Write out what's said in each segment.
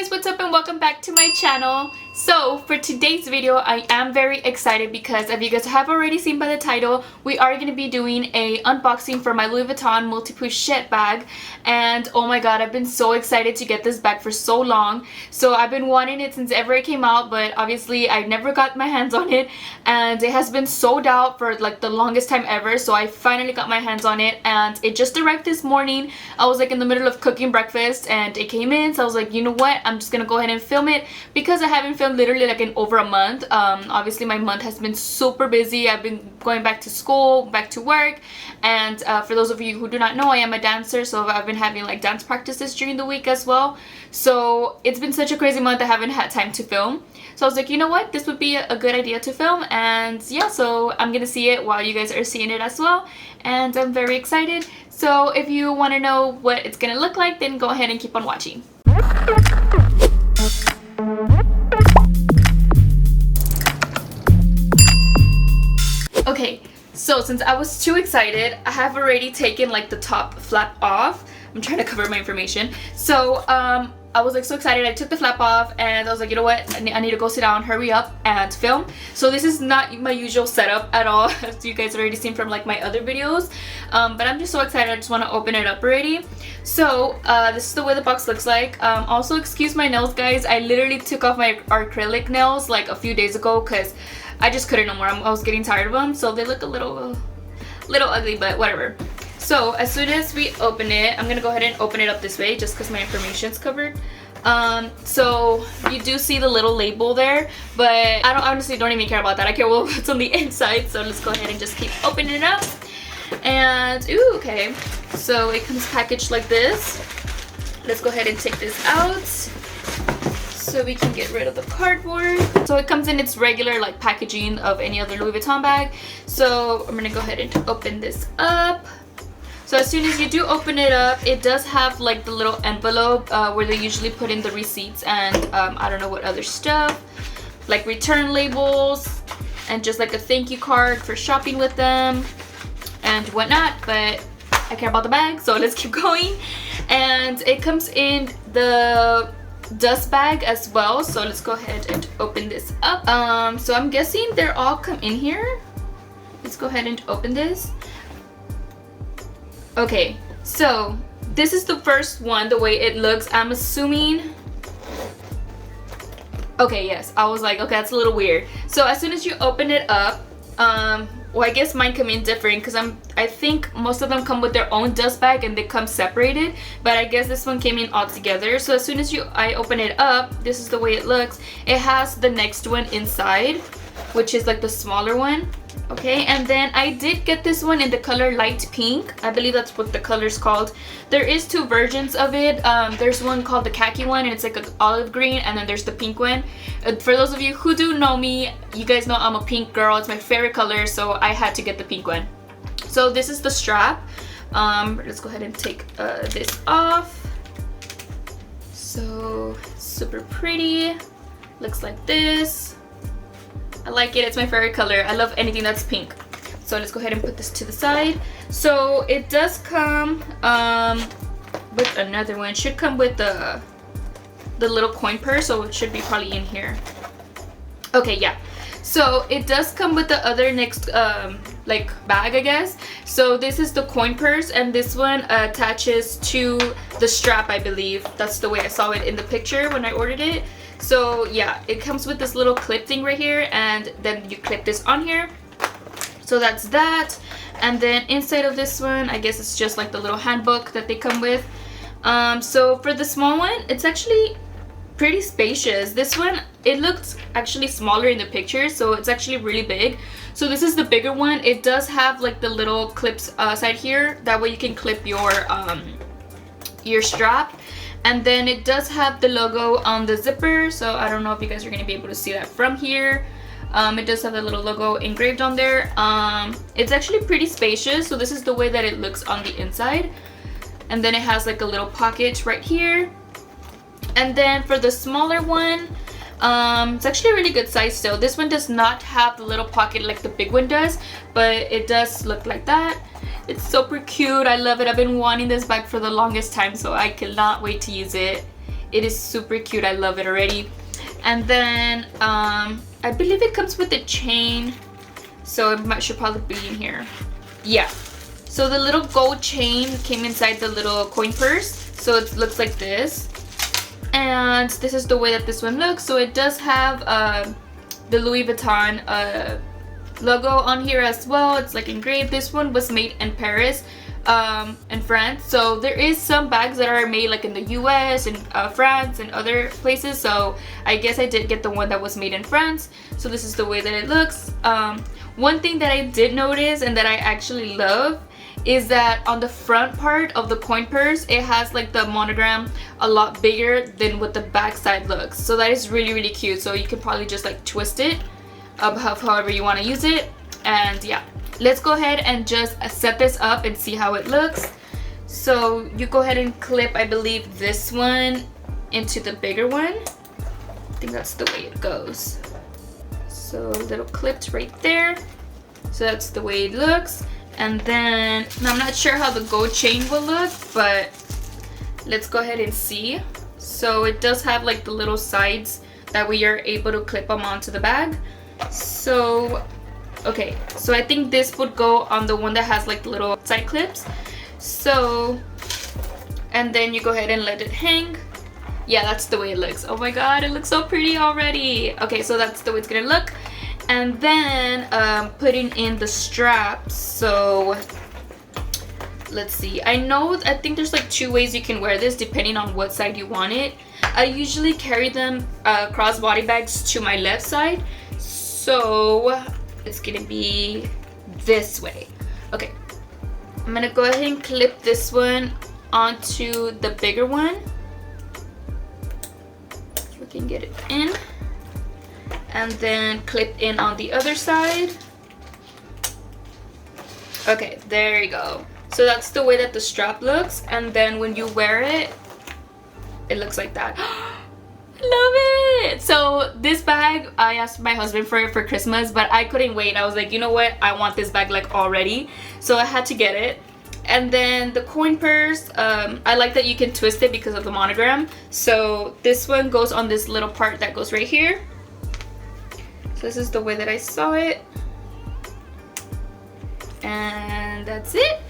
guys, what's up and welcome back to my channel. So for today's video, I am very excited because if you guys have already seen by the title, we are going to be doing a unboxing for my Louis Vuitton multi-pochette bag. And oh my god, I've been so excited to get this bag for so long. So I've been wanting it since ever it came out, but obviously I never got my hands on it, and it has been sold out for like the longest time ever. So I finally got my hands on it and it just arrived this morning. I was like in the middle of cooking breakfast and it came in, so I was like, you know what, I'm just gonna go ahead and film it because I haven't filmed literally like in over a month. Obviously my month has been super busy. I've been going back to school, back to work, and for those of you who do not know, I am a dancer, so I've been having like dance practices during the week as well. So it's been such a crazy month, I haven't had time to film. So I was like, you know what, this would be a good idea to film, and yeah, so I'm gonna see it while you guys are seeing it as well, and I'm very excited. So if you want to know what it's gonna look like, then go ahead and keep on watching. Okay, so since I was too excited, I have already taken like the top flap off. I'm trying to cover my information. So I was like so excited, I took the flap off and I was like, you know what, I need to go sit down, hurry up and film. So this is not my usual setup at all, as you guys already seen from like my other videos, but I'm just so excited, I just want to open it up already. So this is the way the box looks like. Also excuse my nails, guys, I literally took off my acrylic nails like a few days ago because I just couldn't no more. I was getting tired of them, so they look a little ugly, but whatever. So as soon as we open it, I'm gonna go ahead and open it up this way just because my information's covered. So you do see the little label there, but I honestly don't even care about that. I care what's on the inside. So let's go ahead and just keep opening it up. And ooh, okay, so it comes packaged like this. Let's go ahead and take this out so we can get rid of the cardboard. So it comes in its regular like packaging of any other Louis Vuitton bag. So I'm gonna go ahead and open this up. So as soon as you do open it up, it does have like the little envelope where they usually put in the receipts and I don't know what other stuff, like return labels and just like a thank you card for shopping with them and whatnot, but I care about the bag, so let's keep going. And it comes in the dust bag as well, so let's go ahead and open this up. So I'm guessing they're all come in here. Let's go ahead and open this. Okay, so this is the first one, the way it looks. I'm assuming, okay, yes, I was like, okay, that's a little weird. So as soon as you open it up, well, I guess mine come in different because I think most of them come with their own dust bag and they come separated, but I guess this one came in all together. So as soon as I open it up, this is the way it looks. It has the next one inside, which is like the smaller one. Okay, and then I did get this one in the color light pink. I believe that's what the color's called. There is two versions of it. There's one called the khaki one and it's like an olive green, and then there's the pink one. For those of you who do know me, you guys know I'm a pink girl. It's my favorite color, so I had to get the pink one. So this is the strap. Let's go ahead and take this off. So super pretty. Looks like this. I like it, it's my favorite color. I love anything that's pink. So let's go ahead and put this to the side. So it does come with another one. It should come with the little coin purse, so it should be probably in here. Okay, yeah. So it does come with the other next like bag, I guess. So this is the coin purse, and this one attaches to the strap, I believe. That's the way I saw it in the picture when I ordered it. So yeah, it comes with this little clip thing right here, and then you clip this on here. So that's that. And then inside of this one, I guess it's just like the little handbook that they come with. So for the small one, it's actually pretty spacious. This one, it looks actually smaller in the picture, so it's actually really big. So this is the bigger one. It does have like the little clips side here, that way you can clip your strap. And then it does have the logo on the zipper, so I don't know if you guys are going to be able to see that from here. It does have the little logo engraved on there. It's actually pretty spacious, so this is the way that it looks on the inside. And then it has like a little pocket right here. And then for the smaller one, it's actually a really good size still. This one does not have the little pocket like the big one does, but it does look like that. It's super cute. I love it. I've been wanting this bag for the longest time, so I cannot wait to use it. It is super cute. I love it already. And then I believe it comes with a chain, so it should probably be in here. Yeah, so the little gold chain came inside the little coin purse, so it looks like this. And this is the way that this one looks. So it does have the Louis Vuitton logo on here as well. It's like engraved. This one was made in Paris, in France. So there is some bags that are made like in the US and France and other places. So I guess I did get the one that was made in France. So this is the way that it looks. One thing that I did notice and that I actually love is that on the front part of the coin purse, it has like the monogram a lot bigger than what the back side looks. So that is really, really cute. So you can probably just like twist it however you want to use it. And yeah, let's go ahead and just set this up and see how it looks. So you go ahead and clip, I believe, this one into the bigger one. I think that's the way it goes. So a little clipped right there. So that's the way it looks. And then, now I'm not sure how the gold chain will look, but let's go ahead and see. So it does have like the little sides that we are able to clip them onto the bag. So, okay, so I think this would go on the one that has like the little side clips. So, and then you go ahead and let it hang. Yeah, that's the way it looks. Oh my god, it looks so pretty already. Okay, so that's the way it's gonna look. And then putting in the straps. So let's see. I think there's like 2 ways you can wear this depending on what side you want it. I usually carry them crossbody bags to my left side. So it's gonna be this way. Okay, I'm gonna go ahead and clip this one onto the bigger one. So we can get it in. And then clip in on the other side. Okay, there you go. So that's the way that the strap looks. And then when you wear it, it looks like that. Love it! So this bag, I asked my husband for it for Christmas, but I couldn't wait. I was like, you know what? I want this bag like already. So I had to get it. And then the coin purse, I like that you can twist it because of the monogram. So this one goes on this little part that goes right here. So this is the way that I saw it. And that's it.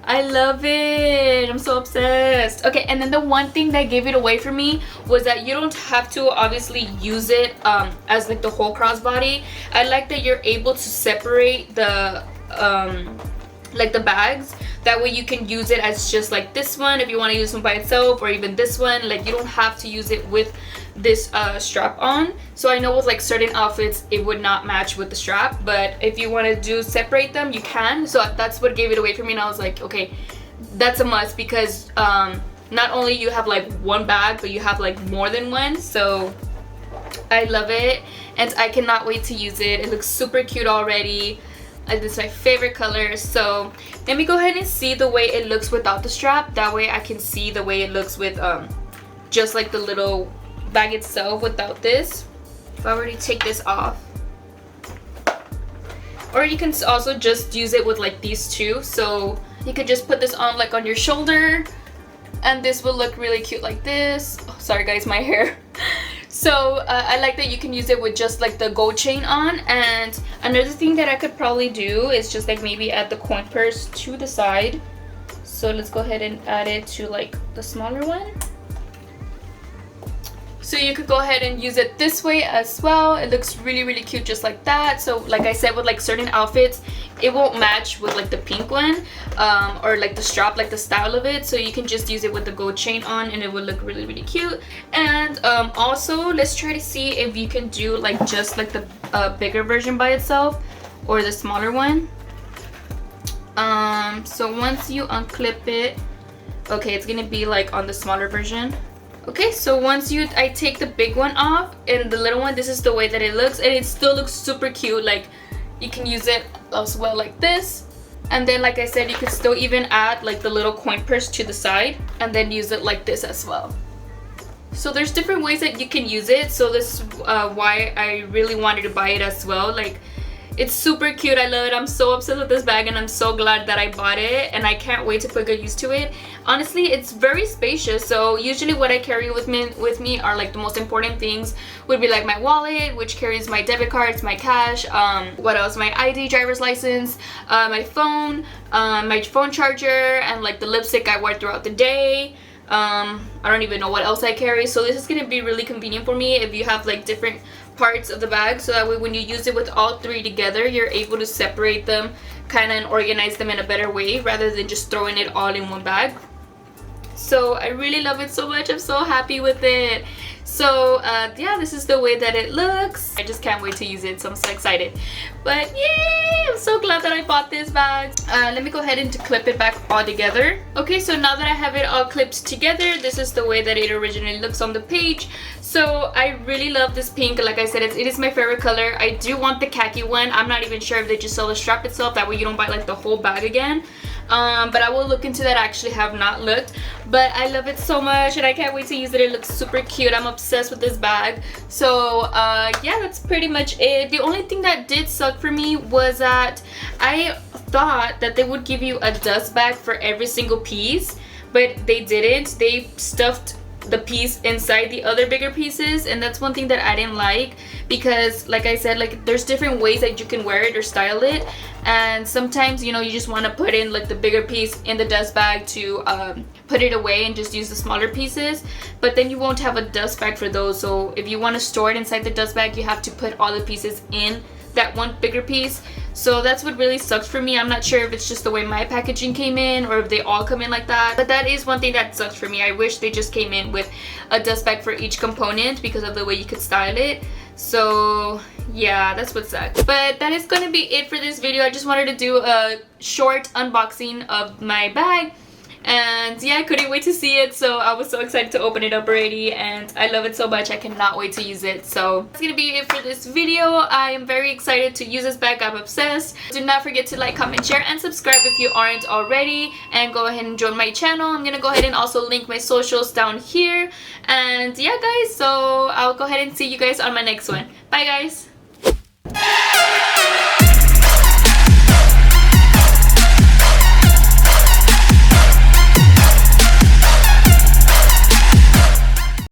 I love it. I'm so obsessed. Okay, and then the one thing that gave it away for me was that you don't have to obviously use it as like the whole crossbody. I like that you're able to separate the like the bags. That way you can use it as just like this one if you want to use one by itself, or even this one. Like you don't have to use it with this strap on. So I know with like certain outfits it would not match with the strap, but if you want to separate them, you can. So that's what gave it away for me, and I was like, okay, that's a must, because not only you have like one bag, but you have like more than one. So I love it, and I cannot wait to use it. It looks super cute already. This is my favorite color. So let me go ahead and see the way it looks without the strap. That way I can see the way it looks with just like the little bag itself without this. If I already take this off, or you can also just use it with like these two. So you could just put this on like on your shoulder, and this will look really cute like this. Oh, sorry guys, my hair. So I like that you can use it with just like the gold chain on. And another thing that I could probably do is just like maybe add the coin purse to the side. So let's go ahead and add it to like the smaller one. So you could go ahead and use it this way as well. It looks really, really cute just like that. So like I said, with like certain outfits, it won't match with like the pink one or like the strap, like the style of it. So you can just use it with the gold chain on, and it will look really, really cute. And also let's try to see if you can do like just like the bigger version by itself or the smaller one. So once you unclip it, okay, it's gonna be like on the smaller version. Okay, so once I take the big one off and the little one, this is the way that it looks, and it still looks super cute. Like you can use it as well like this, and then like I said, you could still even add like the little coin purse to the side and then use it like this as well. So there's different ways that you can use it. So this is why I really wanted to buy it as well. Like It's super cute. I love it. I'm so obsessed with this bag and I'm so glad that I bought it, and I can't wait to put good use to it. Honestly, it's very spacious. So usually what I carry with me are like the most important things would be like my wallet, which carries my debit cards, my cash, what else, my ID, driver's license, my phone charger, and like the lipstick I wear throughout the day. I don't even know what else I carry. So this is gonna be really convenient for me if you have like different parts of the bag, so that way when you use it with all three together, you're able to separate them kind of and organize them in a better way rather than just throwing it all in one bag. So I really love it so much. I'm so happy with it. So yeah, this is the way that it looks. I just can't wait to use it, so I'm so excited. But yay, I'm so glad that I bought this bag. Let me go ahead and clip it back all together. Okay, so now that I have it all clipped together, this is the way that it originally looks on the page. So I really love this pink. Like I said, it is my favorite color. I do want the khaki one. I'm not even sure if they just sell the strap itself, that way you don't buy like the whole bag again. But I will look into that. I actually have not looked, but I love it so much and I can't wait to use it. It looks super cute. I'm obsessed with this bag. So yeah, that's pretty much it. The only thing that did suck for me was that I thought that they would give you a dust bag for every single piece, but they didn't. They stuffed the piece inside the other bigger pieces, and that's one thing that I didn't like, because like I said, like there's different ways that you can wear it or style it, and sometimes, you know, you just want to put in like the bigger piece in the dust bag to put it away and just use the smaller pieces, but then you won't have a dust bag for those. So if you want to store it inside the dust bag, you have to put all the pieces in that one bigger piece. So that's what really sucks for me. I'm not sure if it's just the way my packaging came in or if they all come in like that, but that is one thing that sucks for me. I wish they just came in with a dust bag for each component because of the way you could style it. So yeah, that's what sucks. But that is gonna be it for this video. I just wanted to do a short unboxing of my bag, and yeah, I couldn't wait to see it, so I was so excited to open it up already, and I love it so much. I cannot wait to use it. So that's gonna be it for this video. I am very excited to use this bag. I'm obsessed. Do not forget to like, comment, share, and subscribe if you aren't already, and go ahead and join my channel. I'm gonna go ahead and also link my socials down here. And yeah guys, so I'll go ahead and see you guys on my next one. Bye guys.